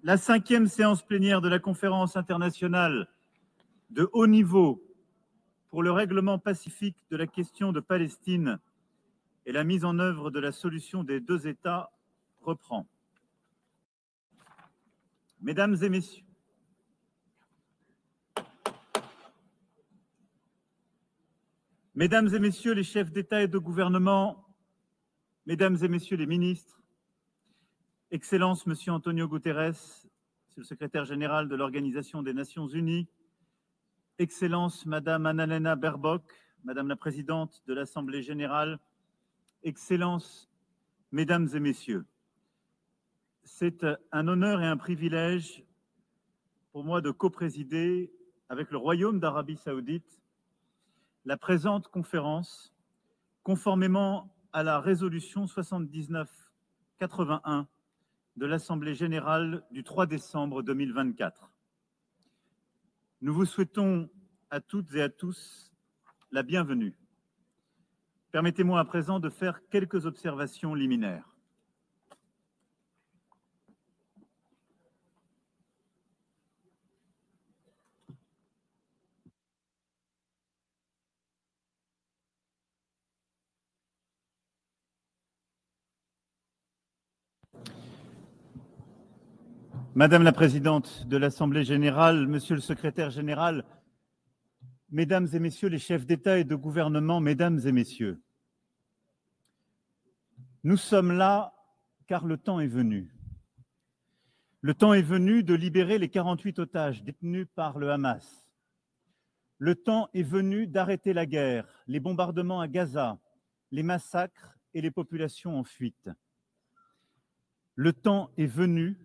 La 5e séance plénière de la conférence internationale de haut niveau pour le règlement pacifique de la question de Palestine et la mise en œuvre de la solution des deux États reprend. Mesdames et messieurs, Mesdames et messieurs les chefs d'État et de gouvernement, Mesdames et messieurs les ministres, Excellence Monsieur Antonio Guterres, Monsieur le secrétaire général de l'Organisation des Nations Unies, Excellence Madame Annalena Baerbock, Madame la Présidente de l'Assemblée générale, Excellences, Mesdames et Messieurs, c'est un honneur et un privilège pour moi de coprésider avec le Royaume d'Arabie Saoudite la présente conférence, conformément à la résolution 79-81 de l'Assemblée générale du 3 décembre 2024. Nous vous souhaitons à toutes et à tous la bienvenue. Permettez-moi à présent de faire quelques observations liminaires. Madame la Présidente de l'Assemblée générale, Monsieur le Secrétaire général, Mesdames et Messieurs les chefs d'État et de gouvernement, Mesdames et Messieurs, nous sommes là car le temps est venu. Le temps est venu de libérer les 48 otages détenus par le Hamas. Le temps est venu d'arrêter la guerre, les bombardements à Gaza, les massacres et les populations en fuite. Le temps est venu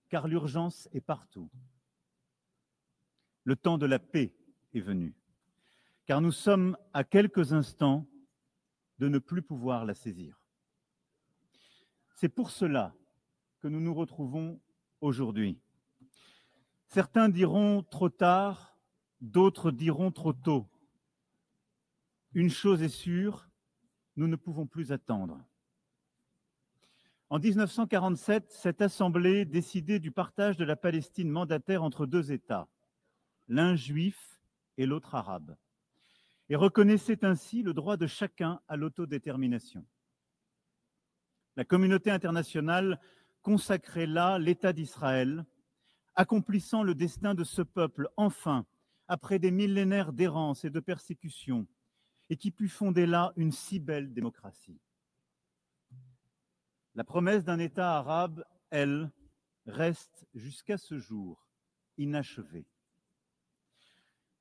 car l'urgence est partout. Le temps de la paix est venu, car nous sommes à quelques instants de ne plus pouvoir la saisir. C'est pour cela que nous nous retrouvons aujourd'hui. Certains diront trop tard, d'autres diront trop tôt. Une chose est sûre, nous ne pouvons plus attendre. En 1947, cette Assemblée décidait du partage de la Palestine mandataire entre deux États, l'un juif et l'autre arabe, et reconnaissait ainsi le droit de chacun à l'autodétermination. La communauté internationale consacrait là l'État d'Israël, accomplissant le destin de ce peuple, enfin, après des millénaires d'errance et de persécution, et qui put fonder là une si belle démocratie. La promesse d'un État arabe, elle, reste jusqu'à ce jour inachevée.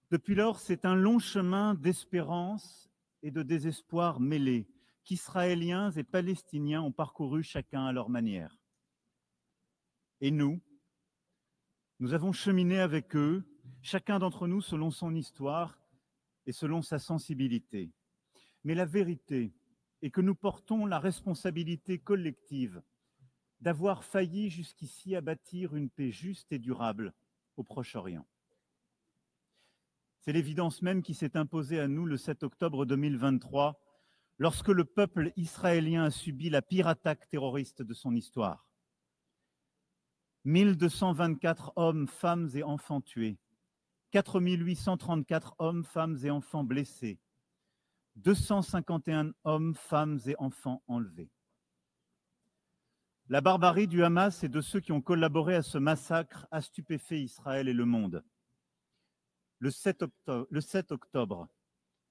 Depuis lors, c'est un long chemin d'espérance et de désespoir mêlés qu'Israéliens et Palestiniens ont parcouru chacun à leur manière. Et nous avons cheminé avec eux, chacun d'entre nous selon son histoire et selon sa sensibilité. Mais la vérité est que nous portons la responsabilité collective d'avoir failli jusqu'ici à bâtir une paix juste et durable au Proche-Orient. C'est l'évidence même qui s'est imposée à nous le 7 octobre 2023, lorsque le peuple israélien a subi la pire attaque terroriste de son histoire. 1224 hommes, femmes et enfants tués, 4834 hommes, femmes et enfants blessés, 251 hommes, femmes et enfants enlevés. La barbarie du Hamas et de ceux qui ont collaboré à ce massacre a stupéfait Israël et le monde. Le 7 octobre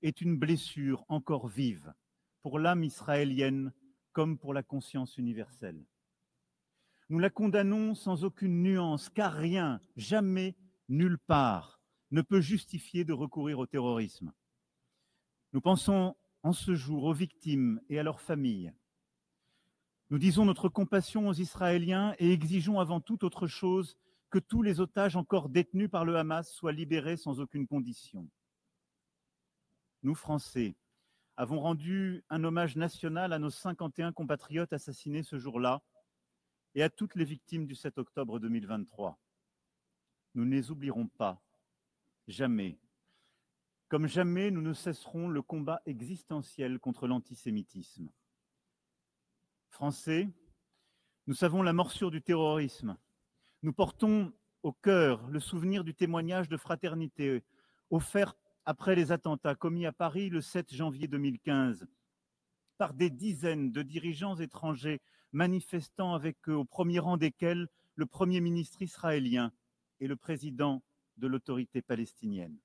est une blessure encore vive pour l'âme israélienne comme pour la conscience universelle. Nous la condamnons sans aucune nuance, car rien, jamais, nulle part, ne peut justifier de recourir au terrorisme. Nous pensons en ce jour aux victimes et à leurs familles. Nous disons notre compassion aux Israéliens et exigeons avant toute autre chose que tous les otages encore détenus par le Hamas soient libérés sans aucune condition. Nous, Français, avons rendu un hommage national à nos 51 compatriotes assassinés ce jour-là et à toutes les victimes du 7 octobre 2023. Nous ne les oublierons pas, jamais. Comme jamais, nous ne cesserons le combat existentiel contre l'antisémitisme. Français, nous savons la morsure du terrorisme. Nous portons au cœur le souvenir du témoignage de fraternité offert après les attentats commis à Paris le 7 janvier 2015 par des dizaines de dirigeants étrangers manifestant avec eux, au premier rang desquels le Premier ministre israélien et le président de l'autorité palestinienne.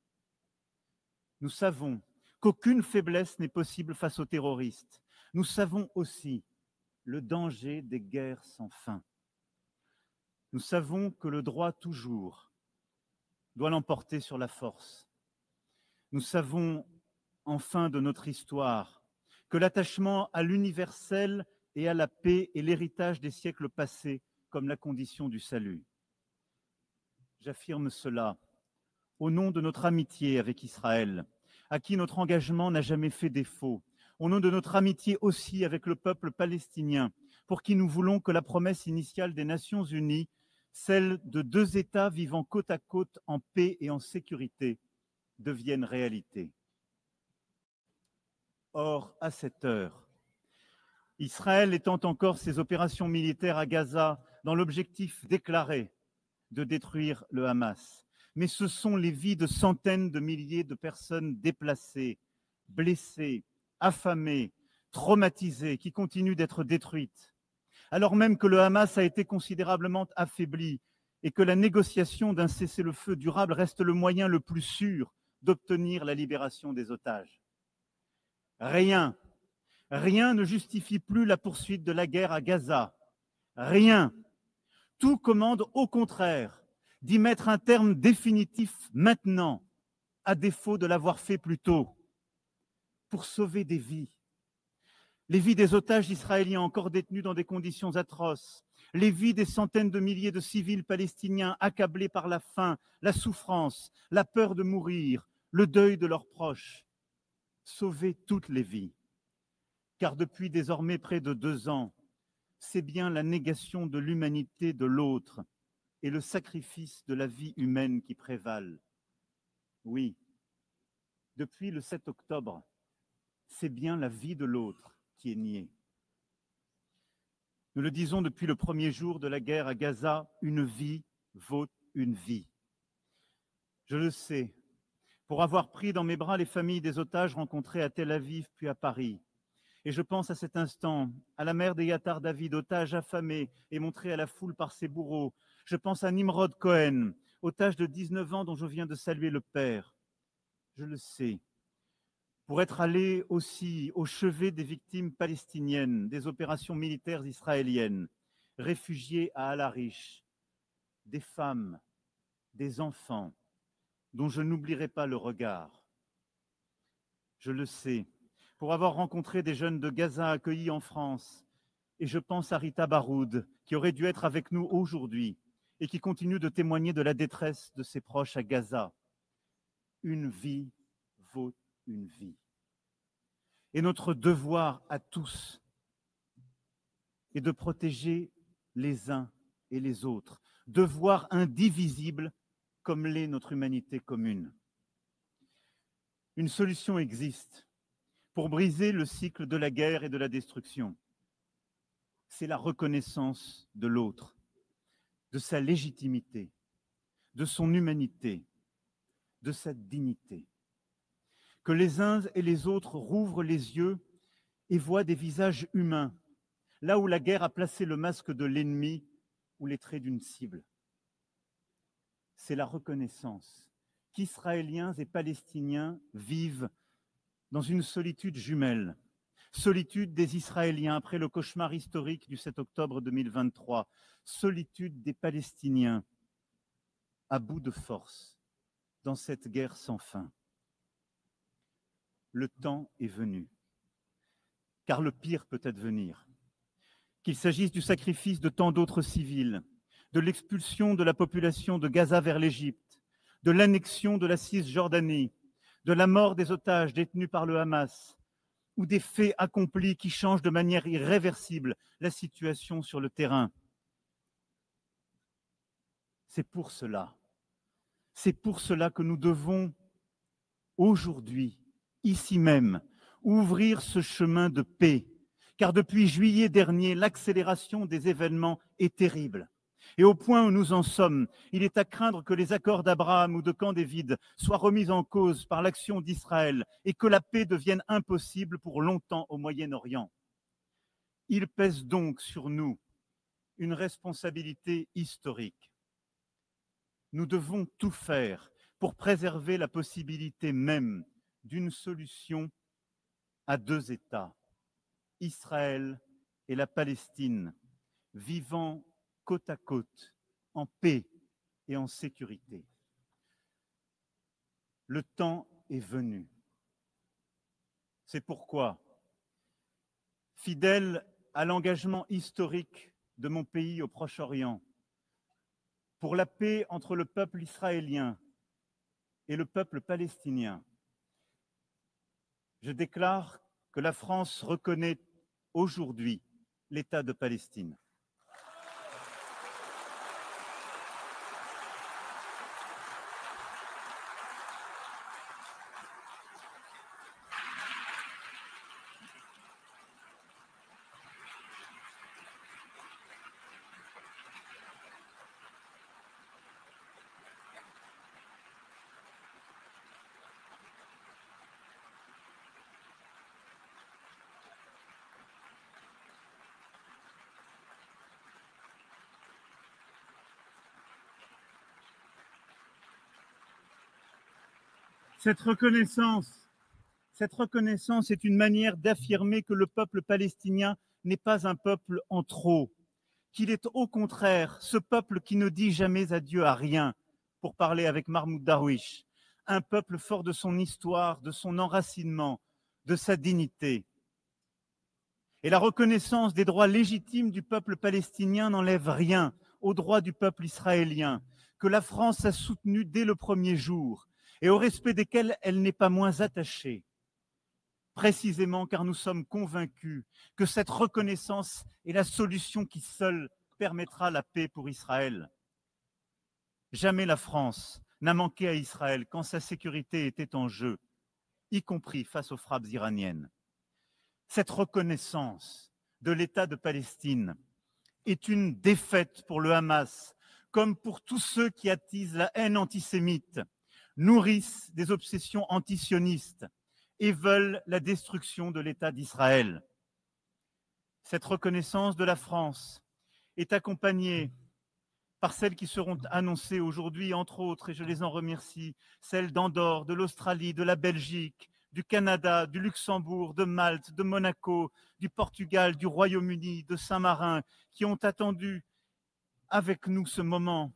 Nous savons qu'aucune faiblesse n'est possible face aux terroristes. Nous savons aussi le danger des guerres sans fin. Nous savons que le droit toujours doit l'emporter sur la force. Nous savons enfin de notre histoire que l'attachement à l'universel et à la paix est l'héritage des siècles passés comme la condition du salut. J'affirme cela au nom de notre amitié avec Israël, à qui notre engagement n'a jamais fait défaut, au nom de notre amitié aussi avec le peuple palestinien, pour qui nous voulons que la promesse initiale des Nations Unies, celle de 2 États vivant côte à côte en paix et en sécurité, devienne réalité. Or, à cette heure, Israël étend encore ses opérations militaires à Gaza dans l'objectif déclaré de détruire le Hamas. Mais ce sont les vies de centaines de milliers de personnes déplacées, blessées, affamées, traumatisées, qui continuent d'être détruites. Alors même que le Hamas a été considérablement affaibli et que la négociation d'un cessez-le-feu durable reste le moyen le plus sûr d'obtenir la libération des otages. Rien ne justifie plus la poursuite de la guerre à Gaza. Rien. Tout commande au contraire d'y mettre un terme définitif maintenant, à défaut de l'avoir fait plus tôt, pour sauver des vies. Les vies des otages israéliens encore détenus dans des conditions atroces, les vies des centaines de milliers de civils palestiniens accablés par la faim, la souffrance, la peur de mourir, le deuil de leurs proches. Sauver toutes les vies. Car depuis désormais près de 2 ans, c'est bien la négation de l'humanité de l'autre et le sacrifice de la vie humaine qui prévalent. Oui, depuis le 7 octobre, c'est bien la vie de l'autre qui est niée. Nous le disons depuis le premier jour de la guerre à Gaza, une vie vaut une vie. Je le sais, pour avoir pris dans mes bras les familles des otages rencontrés à Tel Aviv puis à Paris. Et je pense à cet instant à la mère d'Eyatar David, otage affamé et montré à la foule par ses bourreaux. Je pense à Nimrod Cohen, otage de 19 ans dont je viens de saluer le père. Je le sais, pour être allé aussi au chevet des victimes palestiniennes des opérations militaires israéliennes, réfugiés à Al-Arish, des femmes, des enfants, dont je n'oublierai pas le regard. Je le sais, pour avoir rencontré des jeunes de Gaza accueillis en France, et je pense à Rita Baroud, qui aurait dû être avec nous aujourd'hui, et qui continue de témoigner de la détresse de ses proches à Gaza. Une vie vaut une vie. Et notre devoir à tous est de protéger les uns et les autres, devoir indivisible comme l'est notre humanité commune. Une solution existe pour briser le cycle de la guerre et de la destruction. C'est la reconnaissance de l'autre, de sa légitimité, de son humanité, de sa dignité. Que les uns et les autres rouvrent les yeux et voient des visages humains, là où la guerre a placé le masque de l'ennemi ou les traits d'une cible. C'est la reconnaissance qu'Israéliens et Palestiniens vivent dans une solitude jumelle, solitude des Israéliens après le cauchemar historique du 7 octobre 2023, solitude des Palestiniens à bout de force dans cette guerre sans fin. Le temps est venu, car le pire peut advenir. Qu'il s'agisse du sacrifice de tant d'autres civils, de l'expulsion de la population de Gaza vers l'Égypte, de l'annexion de la Cisjordanie, de la mort des otages détenus par le Hamas, ou des faits accomplis qui changent de manière irréversible la situation sur le terrain. C'est pour cela que nous devons aujourd'hui, ici même, ouvrir ce chemin de paix, car depuis juillet dernier, l'accélération des événements est terrible. Et au point où nous en sommes, il est à craindre que les accords d'Abraham ou de Camp David soient remis en cause par l'action d'Israël et que la paix devienne impossible pour longtemps au Moyen-Orient. Il pèse donc sur nous une responsabilité historique. Nous devons tout faire pour préserver la possibilité même d'une solution à deux États, Israël et la Palestine, vivant côte à côte, en paix et en sécurité. Le temps est venu. C'est pourquoi, fidèle à l'engagement historique de mon pays au Proche-Orient, pour la paix entre le peuple israélien et le peuple palestinien, je déclare que la France reconnaît aujourd'hui l'État de Palestine. Cette reconnaissance est une manière d'affirmer que le peuple palestinien n'est pas un peuple en trop, qu'il est au contraire ce peuple qui ne dit jamais adieu à rien, pour parler avec Mahmoud Darwish, un peuple fort de son histoire, de son enracinement, de sa dignité. Et la reconnaissance des droits légitimes du peuple palestinien n'enlève rien aux droits du peuple israélien, que la France a soutenu dès le premier jour et au respect desquels elle n'est pas moins attachée, précisément car nous sommes convaincus que cette reconnaissance est la solution qui seule permettra la paix pour Israël. Jamais la France n'a manqué à Israël quand sa sécurité était en jeu, y compris face aux frappes iraniennes. Cette reconnaissance de l'État de Palestine est une défaite pour le Hamas, comme pour tous ceux qui attisent la haine antisémite, nourrissent des obsessions antisionistes et veulent la destruction de l'État d'Israël. Cette reconnaissance de la France est accompagnée par celles qui seront annoncées aujourd'hui, entre autres, et je les en remercie, celles d'Andorre, de l'Australie, de la Belgique, du Canada, du Luxembourg, de Malte, de Monaco, du Portugal, du Royaume-Uni, de Saint-Marin, qui ont attendu avec nous ce moment.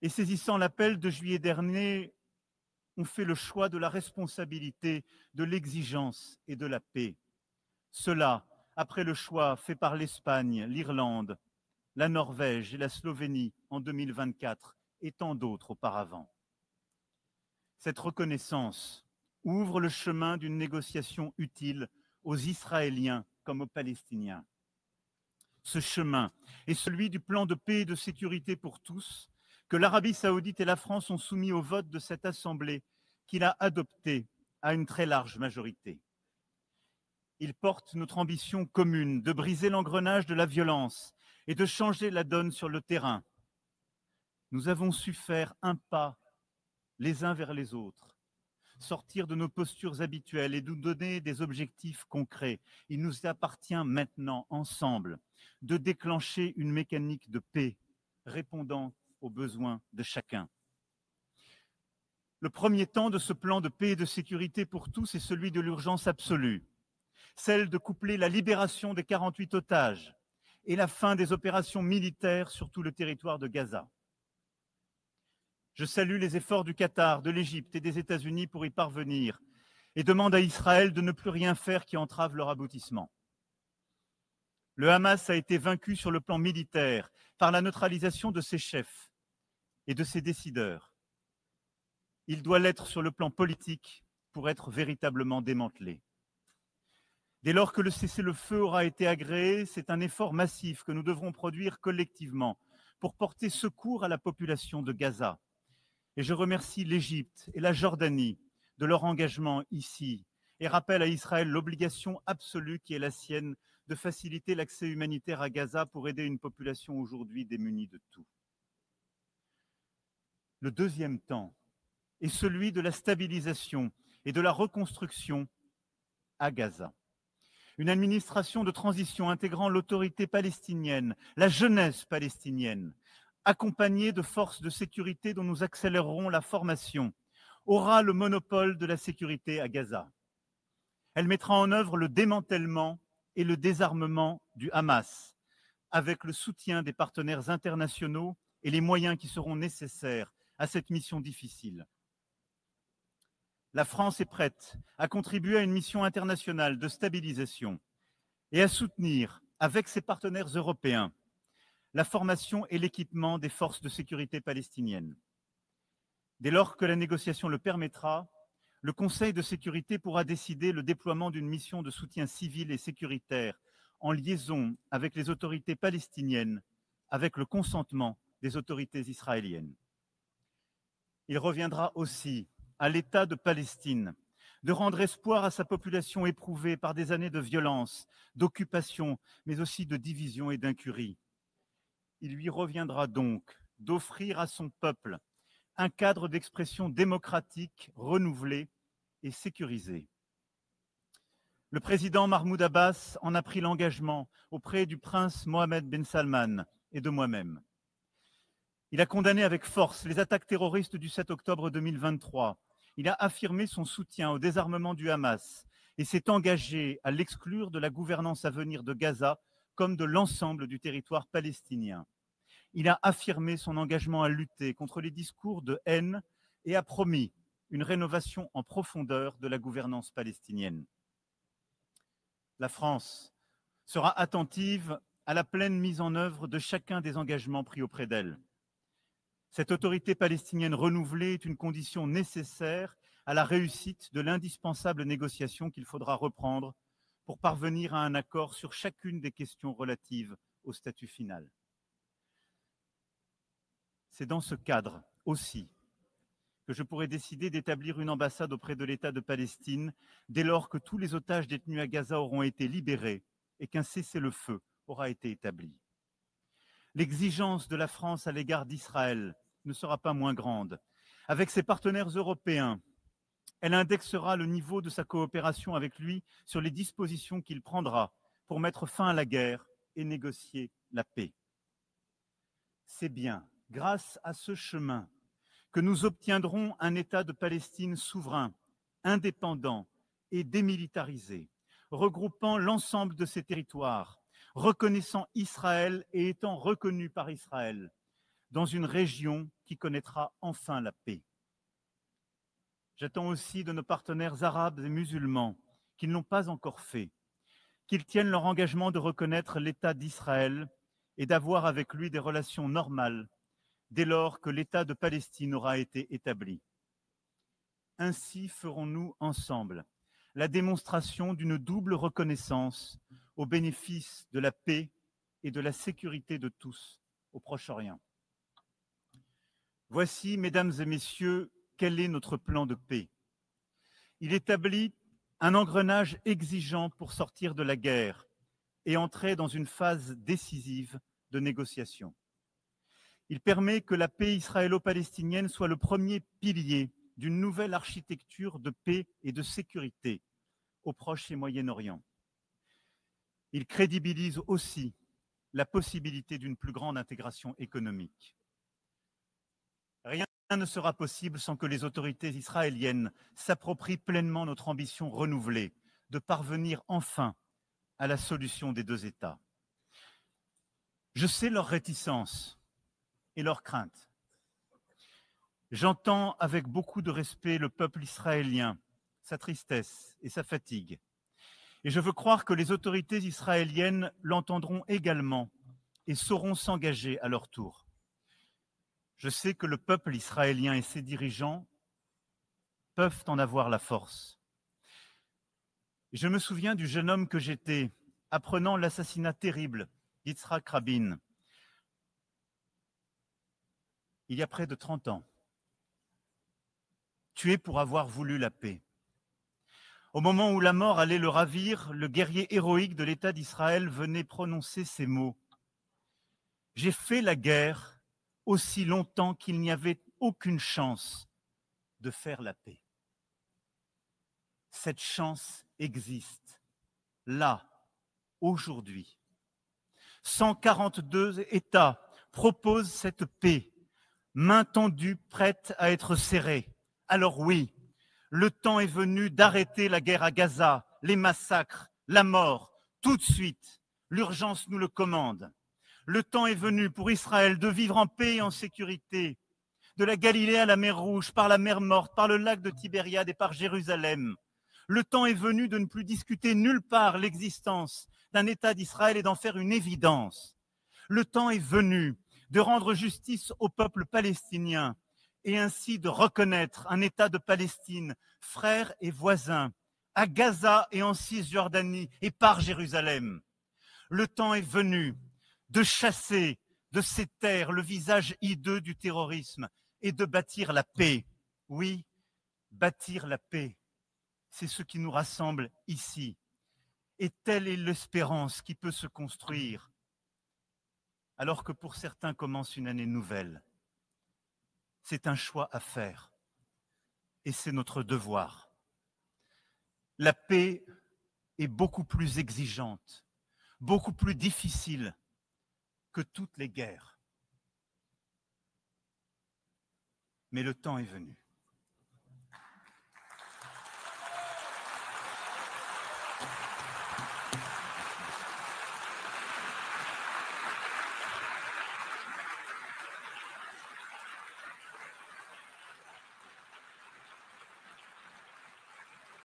Et saisissant l'appel de juillet dernier, ont fait le choix de la responsabilité, de l'exigence et de la paix. Cela, après le choix fait par l'Espagne, l'Irlande, la Norvège et la Slovénie en 2024 et tant d'autres auparavant. Cette reconnaissance ouvre le chemin d'une négociation utile aux Israéliens comme aux Palestiniens. Ce chemin est celui du plan de paix et de sécurité pour tous que l'Arabie saoudite et la France ont soumis au vote de cette Assemblée qu'il a adopté à une très large majorité. Il porte notre ambition commune de briser l'engrenage de la violence et de changer la donne sur le terrain. Nous avons su faire un pas les uns vers les autres, sortir de nos postures habituelles et nous donner des objectifs concrets. Il nous appartient maintenant, ensemble, de déclencher une mécanique de paix répondant aux besoins de chacun. Le premier temps de ce plan de paix et de sécurité pour tous est celui de l'urgence absolue, celle de coupler la libération des 48 otages et la fin des opérations militaires sur tout le territoire de Gaza. Je salue les efforts du Qatar, de l'Égypte et des États-Unis pour y parvenir et demande à Israël de ne plus rien faire qui entrave leur aboutissement. Le Hamas a été vaincu sur le plan militaire par la neutralisation de ses chefs et de ses décideurs. Il doit l'être sur le plan politique pour être véritablement démantelé. Dès lors que le cessez-le-feu aura été agréé, c'est un effort massif que nous devrons produire collectivement pour porter secours à la population de Gaza. Et je remercie l'Égypte et la Jordanie de leur engagement ici et rappelle à Israël l'obligation absolue qui est la sienne de faciliter l'accès humanitaire à Gaza pour aider une population aujourd'hui démunie de tout. Le deuxième temps est celui de la stabilisation et de la reconstruction à Gaza. Une administration de transition intégrant l'autorité palestinienne, la jeunesse palestinienne, accompagnée de forces de sécurité dont nous accélérerons la formation, aura le monopole de la sécurité à Gaza. Elle mettra en œuvre le démantèlement et le désarmement du Hamas, avec le soutien des partenaires internationaux et les moyens qui seront nécessaires à cette mission difficile. La France est prête à contribuer à une mission internationale de stabilisation et à soutenir, avec ses partenaires européens, la formation et l'équipement des forces de sécurité palestiniennes. Dès lors que la négociation le permettra, le Conseil de sécurité pourra décider le déploiement d'une mission de soutien civil et sécuritaire en liaison avec les autorités palestiniennes, avec le consentement des autorités israéliennes. Il reviendra aussi à l'État de Palestine de rendre espoir à sa population éprouvée par des années de violence, d'occupation, mais aussi de division et d'incurie. Il lui reviendra donc d'offrir à son peuple un cadre d'expression démocratique renouvelé et sécurisé. Le président Mahmoud Abbas en a pris l'engagement auprès du prince Mohammed Ben Salman et de moi-même. Il a condamné avec force les attaques terroristes du 7 octobre 2023. Il a affirmé son soutien au désarmement du Hamas et s'est engagé à l'exclure de la gouvernance à venir de Gaza comme de l'ensemble du territoire palestinien. Il a affirmé son engagement à lutter contre les discours de haine et a promis une rénovation en profondeur de la gouvernance palestinienne. La France sera attentive à la pleine mise en œuvre de chacun des engagements pris auprès d'elle. Cette autorité palestinienne renouvelée est une condition nécessaire à la réussite de l'indispensable négociation qu'il faudra reprendre pour parvenir à un accord sur chacune des questions relatives au statut final. C'est dans ce cadre aussi que je pourrais décider d'établir une ambassade auprès de l'État de Palestine dès lors que tous les otages détenus à Gaza auront été libérés et qu'un cessez-le-feu aura été établi. L'exigence de la France à l'égard d'Israël ne sera pas moins grande. Avec ses partenaires européens, elle indexera le niveau de sa coopération avec lui sur les dispositions qu'il prendra pour mettre fin à la guerre et négocier la paix. C'est bien grâce à ce chemin que nous obtiendrons un État de Palestine souverain, indépendant et démilitarisé, regroupant l'ensemble de ses territoires, reconnaissant Israël et étant reconnu par Israël, dans une région qui connaîtra enfin la paix. J'attends aussi de nos partenaires arabes et musulmans, qui ne l'ont pas encore fait, qu'ils tiennent leur engagement de reconnaître l'État d'Israël et d'avoir avec lui des relations normales dès lors que l'État de Palestine aura été établi. Ainsi ferons-nous ensemble la démonstration d'une double reconnaissance au bénéfice de la paix et de la sécurité de tous au Proche-Orient. Voici, mesdames et messieurs, quel est notre plan de paix. Il établit un engrenage exigeant pour sortir de la guerre et entrer dans une phase décisive de négociation. Il permet que la paix israélo-palestinienne soit le premier pilier d'une nouvelle architecture de paix et de sécurité au Proche et Moyen-Orient. Il crédibilise aussi la possibilité d'une plus grande intégration économique. Rien ne sera possible sans que les autorités israéliennes s'approprient pleinement notre ambition renouvelée de parvenir enfin à la solution des deux États. Je sais leur réticence et leurs craintes. J'entends avec beaucoup de respect le peuple israélien, sa tristesse et sa fatigue. Et je veux croire que les autorités israéliennes l'entendront également et sauront s'engager à leur tour. Je sais que le peuple israélien et ses dirigeants peuvent en avoir la force. Et je me souviens du jeune homme que j'étais, apprenant l'assassinat terrible d'Yitzhak Rabin, il y a près de 30 ans, tué pour avoir voulu la paix. Au moment où la mort allait le ravir, le guerrier héroïque de l'État d'Israël venait prononcer ces mots. « J'ai fait la guerre aussi longtemps qu'il n'y avait aucune chance de faire la paix. » Cette chance existe, là, aujourd'hui. 142 États proposent cette paix, main tendue, prête à être serrée. Alors oui, le temps est venu d'arrêter la guerre à Gaza, les massacres, la mort, tout de suite. L'urgence nous le commande. Le temps est venu pour Israël de vivre en paix et en sécurité, de la Galilée à la mer Rouge, par la mer Morte, par le lac de Tibériade et par Jérusalem. Le temps est venu de ne plus discuter nulle part l'existence d'un État d'Israël et d'en faire une évidence. Le temps est venu de rendre justice au peuple palestinien et ainsi de reconnaître un État de Palestine, frère et voisin, à Gaza et en Cisjordanie et par Jérusalem. Le temps est venu de chasser de ces terres le visage hideux du terrorisme et de bâtir la paix. Oui, bâtir la paix, c'est ce qui nous rassemble ici. Et telle est l'espérance qui peut se construire, alors que pour certains commence une année nouvelle. C'est un choix à faire, et c'est notre devoir. La paix est beaucoup plus exigeante, beaucoup plus difficile que toutes les guerres. Mais le temps est venu.